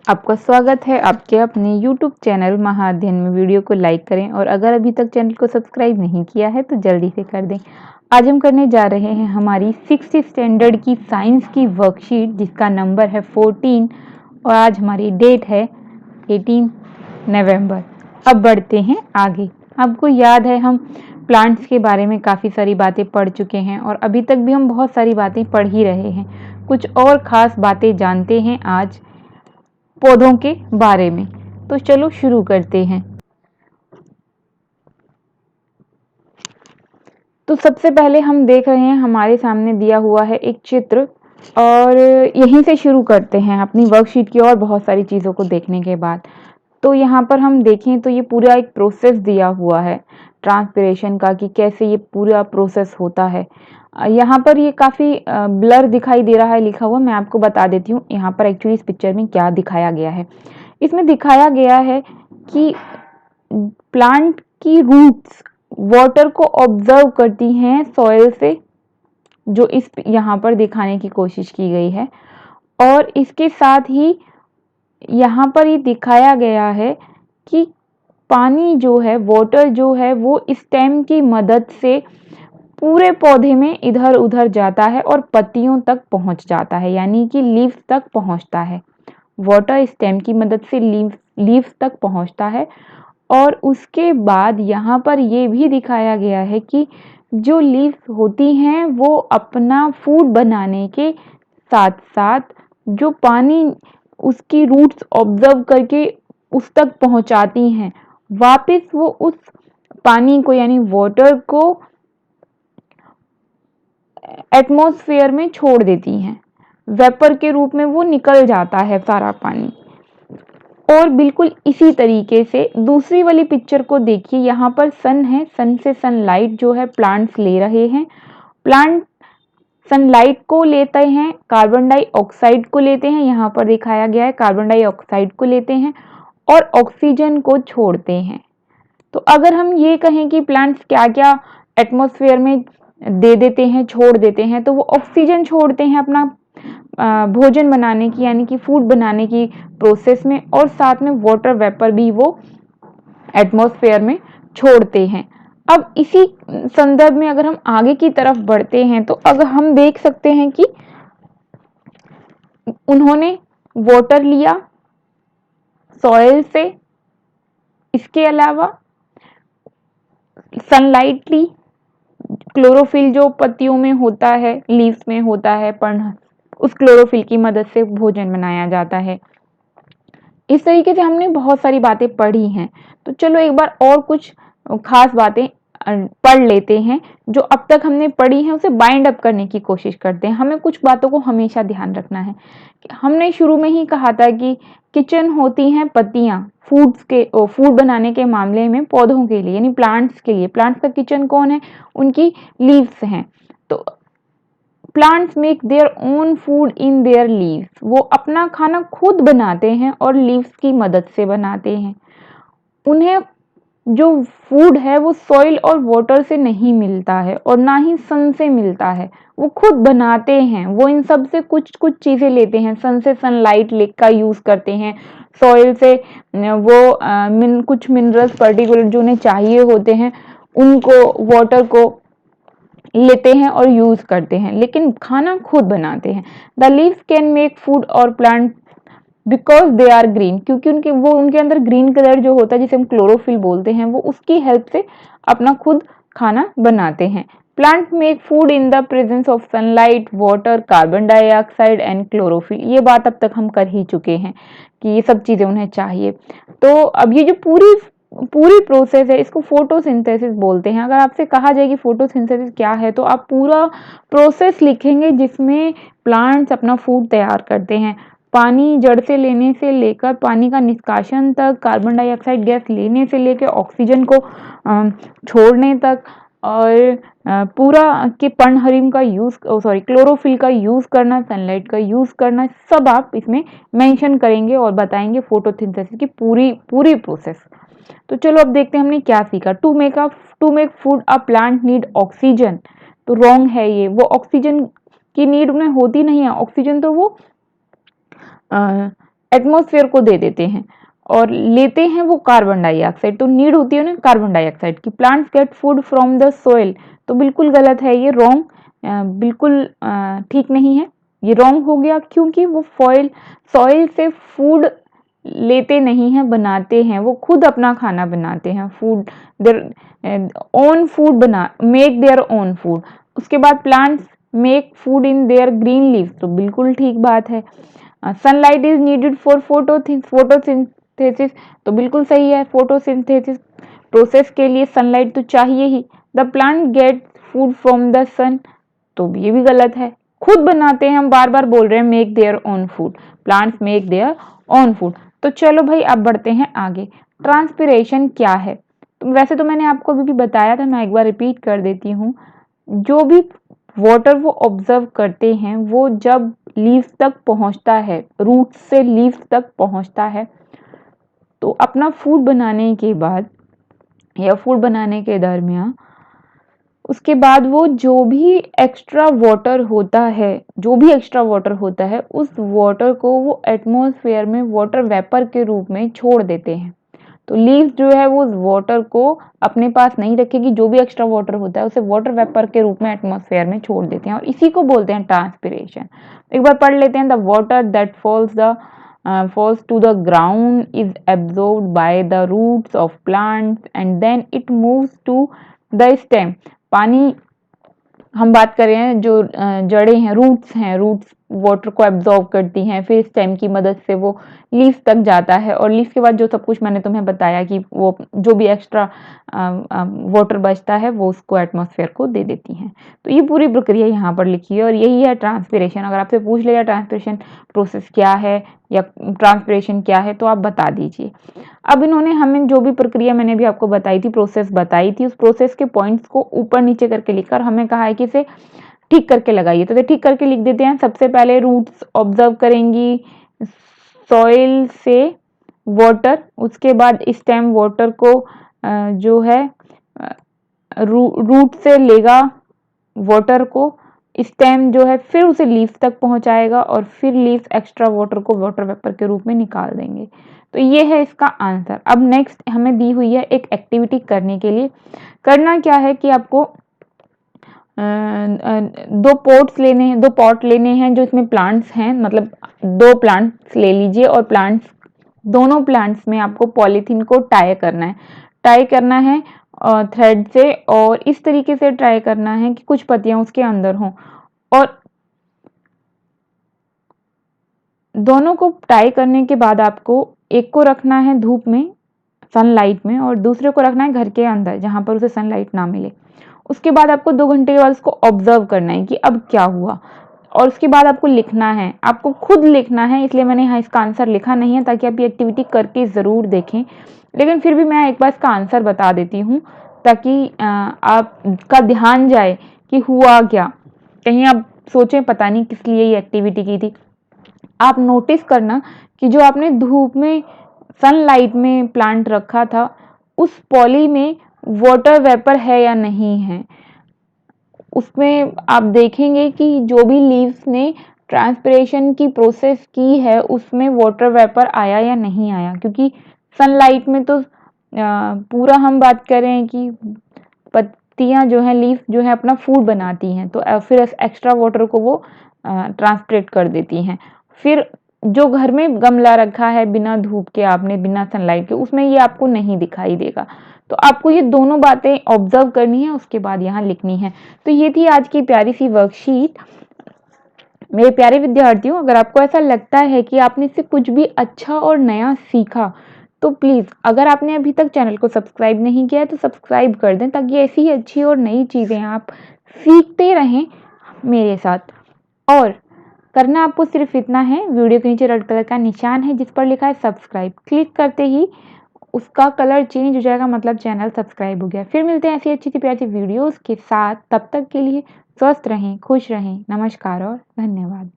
आपका स्वागत है आपके अपने YouTube चैनल महाअध्ययन में। वीडियो को लाइक करें और अगर अभी तक चैनल को सब्सक्राइब नहीं किया है तो जल्दी से कर दें। आज हम करने जा रहे हैं हमारी 6th स्टैंडर्ड की साइंस की वर्कशीट जिसका नंबर है 14 और आज हमारी डेट है 18 नवंबर। अब बढ़ते हैं आगे। आपको याद है हम प्लांट्स के बारे में काफ़ी सारी बातें पढ़ चुके हैं और अभी तक भी हम बहुत सारी बातें पढ़ ही रहे हैं। कुछ और ख़ास बातें जानते हैं आज पौधों के बारे में। तो चलो शुरू करते हैं। तो सबसे पहले हम देख रहे हैं हमारे सामने दिया हुआ है एक चित्र और यहीं से शुरू करते हैं अपनी वर्कशीट की और बहुत सारी चीज़ों को देखने के बाद। तो यहाँ पर हम देखें तो ये पूरा एक प्रोसेस दिया हुआ है ट्रांसपिरेशन का कि कैसे ये पूरा प्रोसेस होता है। यहाँ पर ये काफ़ी ब्लर दिखाई दे रहा है लिखा हुआ। मैं आपको बता देती हूँ यहाँ पर एक्चुअली इस पिक्चर में क्या दिखाया गया है। इसमें दिखाया गया है कि प्लांट की रूट्स वाटर को ऑब्जर्व करती हैं सॉइल से, जो इस यहाँ पर दिखाने की कोशिश की गई है। और इसके साथ ही यहाँ पर ये दिखाया गया है कि पानी जो है, वाटर जो है वो स्टेम की मदद से पूरे पौधे में इधर उधर जाता है और पत्तियों तक पहुँच जाता है, यानी कि लीव्स तक पहुँचता है। वाटर स्टेम की मदद से लीव्स तक पहुँचता है। और उसके बाद यहाँ पर ये भी दिखाया गया है कि जो लीव्स होती हैं वो अपना फूड बनाने के साथ साथ जो पानी उसकी रूट्स ऑब्जर्व करके उस तक पहुंचाती हैं, वापस वो उस पानी को यानी वाटर को एटमॉस्फेयर में छोड़ देती हैं। वेपर के रूप में वो निकल जाता है सारा पानी। और बिल्कुल इसी तरीके से दूसरी वाली पिक्चर को देखिए। यहाँ पर सन है, सन से सनलाइट जो है प्लांट्स ले रहे हैं। प्लांट सनलाइट को लेते हैं, कार्बन डाइऑक्साइड को लेते हैं, यहाँ पर दिखाया गया है कार्बन डाइऑक्साइड को लेते हैं और ऑक्सीजन को छोड़ते हैं। तो अगर हम ये कहें कि प्लांट्स क्या क्या एटमॉस्फेयर में दे देते हैं, छोड़ देते हैं, तो वो ऑक्सीजन छोड़ते हैं अपना भोजन बनाने की यानी कि फूड बनाने की प्रोसेस में, और साथ में वाटर वेपर भी वो एटमॉस्फेयर में छोड़ते हैं। अब इसी संदर्भ में अगर हम आगे की तरफ बढ़ते हैं तो अगर हम देख सकते हैं कि उन्होंने वाटर लिया सॉइल से, इसके अलावा सनलाइट ली, क्लोरोफिल जो पत्तियों में होता है, लीव्स में होता है, उस क्लोरोफिल की मदद से भोजन बनाया जाता है। इस तरीके से हमने बहुत सारी बातें पढ़ी हैं। तो चलो एक बार और कुछ खास बातें पढ़ लेते हैं जो अब तक हमने पढ़ी हैं, उसे बाइंड अप करने की कोशिश करते हैं। हमें कुछ बातों को हमेशा ध्यान रखना है। हमने शुरू में ही कहा था कि किचन होती हैं पत्तियां, फूड बनाने के मामले में पौधों के लिए यानी प्लांट्स के लिए। प्लांट्स का किचन कौन है? उनकी लीव्स हैं। तो plants make their own food in their leaves. वो अपना खाना खुद बनाते हैं और लीव्स की मदद से बनाते हैं। उन्हें जो फूड है वो सॉइल और वाटर से नहीं मिलता है और ना ही सन से मिलता है, वो खुद बनाते हैं। वो इन सब से कुछ कुछ चीज़ें लेते हैं। सन से सनलाइट का यूज़ करते हैं, सॉइल से वो कुछ मिनरल्स पर्टिकुलर जो उन्हें चाहिए होते हैं उनको, वाटर को लेते हैं और यूज करते हैं, लेकिन खाना खुद बनाते हैं। The leaves can make food और plant because they are green, क्योंकि उनके अंदर ग्रीन कलर जो होता है जिसे हम क्लोरोफिल बोलते हैं, वो उसकी हेल्प से अपना खुद खाना बनाते हैं। Plant make food in the presence of sunlight, water, carbon dioxide and chlorophyll. ये बात अब तक हम कर ही चुके हैं कि ये सब चीजें उन्हें चाहिए। तो अब ये जो पूरी पूरी प्रोसेस है इसको फोटोसिंथेसिस बोलते हैं। अगर आपसे कहा जाए कि फोटोसिंथेसिस क्या है तो आप पूरा प्रोसेस लिखेंगे जिसमें प्लांट्स अपना फूड तैयार करते हैं। पानी जड़ से लेने से लेकर पानी का निष्कासन तक, कार्बन डाइऑक्साइड गैस लेने से लेकर ऑक्सीजन को छोड़ने तक, और पूरा के पर्णहरिम का यूज, क्लोरोफिल का यूज करना, सनलाइट का यूज करना, सब आप इसमें मेंशन करेंगे और बताएंगे फोटोसिंथेसिस की पूरी पूरी प्रोसेस। तो चलो अब देखते हैं हमने क्या सीखा। To make food a plant need oxygen. तो रॉन्ग है ये। वो ऑक्सीजन की नीड उन्हें होती नहीं है। ऑक्सीजन तो वो एटमॉस्फेयर को दे देते हैं और लेते हैं वो कार्बन डाइऑक्साइड। तो नीड होती है ना कार्बन डाइऑक्साइड की। Plants gate food from the soil, तो बिल्कुल गलत है ये, रॉन्ग, बिल्कुल ठीक नहीं है, ये रॉन्ग हो गया, क्योंकि वो सॉइल से फूड लेते नहीं हैं, बनाते हैं, वो खुद अपना खाना बनाते हैं, फूड देयर ओन फूड बना मेक देयर ओन फूड। उसके बाद plants make food in their green leaves, तो बिल्कुल ठीक बात है। Sunlight is needed for photosynthesis, तो बिल्कुल सही है, फोटोसिंथेसिस प्रोसेस के लिए सनलाइट तो चाहिए ही। The plant get food from the sun, तो ये भी गलत है, खुद बनाते हैं, हम बार बार बोल रहे हैं make their own food, plants make their own food. तो चलो भाई अब बढ़ते हैं आगे। ट्रांसपिरेशन क्या है? तो वैसे तो मैंने आपको अभी भी बताया था, मैं एक बार रिपीट कर देती हूँ। जो भी वाटर वो ऑब्जर्व करते हैं, वो जब लीव्स तक पहुंचता है, रूट से लीव्स तक पहुंचता है, तो अपना फूड बनाने के बाद या फूड बनाने के दरमियान उसके बाद वो जो भी एक्स्ट्रा वाटर होता है, जो भी एक्स्ट्रा वाटर होता है, उस वाटर को वो एटमॉस्फेयर में वाटर वेपर के रूप में छोड़ देते हैं। तो लीव्स जो है वो उस वाटर को अपने पास नहीं रखेगी, जो भी एक्स्ट्रा वाटर होता है उसे वाटर वेपर के रूप में एटमॉस्फेयर में छोड़ देते हैं, और इसी को बोलते हैं ट्रांसपिरेशन। एक बार पढ़ लेते हैं। The water that falls to the ground is absorbed by the roots of plants and then it moves to the stem। पानी हम बात कर रहे हैं, जो जड़ें हैं, रूट्स वाटर को एब्जॉर्ब करती हैं, फिर स्टेम की मदद से वो लीफ तक जाता है, और लीफ के बाद जो सब कुछ मैंने तुम्हें बताया कि वो जो भी एक्स्ट्रा वाटर बचता है वो उसको एटमॉस्फेयर को दे देती हैं। तो ये पूरी प्रक्रिया यहाँ पर लिखी है, और यही है ट्रांसपिरेशन। अगर आपसे पूछ लिया ट्रांसपिरेशन प्रोसेस क्या है या ट्रांसपिरेशन क्या है, तो आप बता दीजिए। अब इन्होंने हमें जो भी प्रक्रिया मैंने भी आपको बताई थी, प्रोसेस बताई थी, उस प्रोसेस के पॉइंट्स को ऊपर नीचे करके लिखकर हमें कहा है कि इसे ठीक करके लगाइए। तो ठीक करके लिख देते हैं। सबसे पहले रूट्स ऑब्जर्व करेंगी सॉइल से वाटर, उसके बाद स्टेम वाटर को जो है रूट से लेगा वाटर को, स्टेम जो है फिर उसे लीफ तक पहुंचाएगा, और फिर लीफ एक्स्ट्रा वाटर को वाटर वेपर के रूप में निकाल देंगे। तो ये है इसका आंसर। अब नेक्स्ट हमें दी हुई है एक एक्टिविटी करने के लिए। करना क्या है कि आपको दो पॉट लेने हैं जो इसमें प्लांट्स हैं, मतलब दो प्लांट्स ले लीजिए, और दोनों प्लांट्स में आपको पॉलीथीन को टाई करना है थ्रेड से, और इस तरीके से ट्राई करना है कि कुछ पत्तियां उसके अंदर हों, और दोनों को टाई करने के बाद आपको एक को रखना है धूप में, सनलाइट में, और दूसरे को रखना है घर के अंदर जहां पर उसे सनलाइट ना मिले। उसके बाद आपको 2 घंटे के बाद उसको ऑब्जर्व करना है कि अब क्या हुआ, और उसके बाद आपको लिखना है, आपको खुद लिखना है, इसलिए मैंने यहाँ इसका आंसर लिखा नहीं है ताकि आप ये एक्टिविटी करके ज़रूर देखें। लेकिन फिर भी मैं एक बार इसका आंसर बता देती हूँ ताकि आपका ध्यान जाए कि हुआ क्या, कहीं आप सोचें पता नहीं किस लिए ये एक्टिविटी की थी। आप नोटिस करना कि जो आपने धूप में सनलाइट में प्लांट रखा था, उस पॉली में वाटर वेपर है या नहीं है। उसमें आप देखेंगे कि जो भी लीव्स ने ट्रांसपिरेशन की प्रोसेस की है उसमें वाटर वेपर आया या नहीं आया, क्योंकि सनलाइट में तो पूरा हम बात करें कि पत्तियां जो है, लीफ जो है अपना फूड बनाती हैं, तो फिर एक्स्ट्रा वाटर को वो ट्रांसपिरेट कर देती हैं। फिर जो घर में गमला रखा है बिना धूप के, आपने बिना सनलाइट के, उसमें ये आपको नहीं दिखाई देगा। तो आपको ये दोनों बातें ऑब्जर्व करनी है, उसके बाद यहाँ लिखनी है। तो ये थी आज की प्यारी सी वर्कशीट। मेरे प्यारे विद्यार्थियों, अगर आपको ऐसा लगता है कि आपने इससे कुछ भी अच्छा और नया सीखा, तो प्लीज़ अगर आपने अभी तक चैनल को सब्सक्राइब नहीं किया है तो सब्सक्राइब कर दें, ताकि ऐसी ही अच्छी और नई चीज़ें आप सीखते रहें मेरे साथ। और करना आपको सिर्फ इतना है, वीडियो के नीचे रेड कलर का निशान है जिस पर लिखा है सब्सक्राइब, क्लिक करते ही उसका कलर चेंज हो जाएगा, मतलब चैनल सब्सक्राइब हो गया। फिर मिलते हैं ऐसी अच्छी सी प्यारी सी वीडियोस के साथ, तब तक के लिए स्वस्थ रहें, खुश रहें, नमस्कार और धन्यवाद।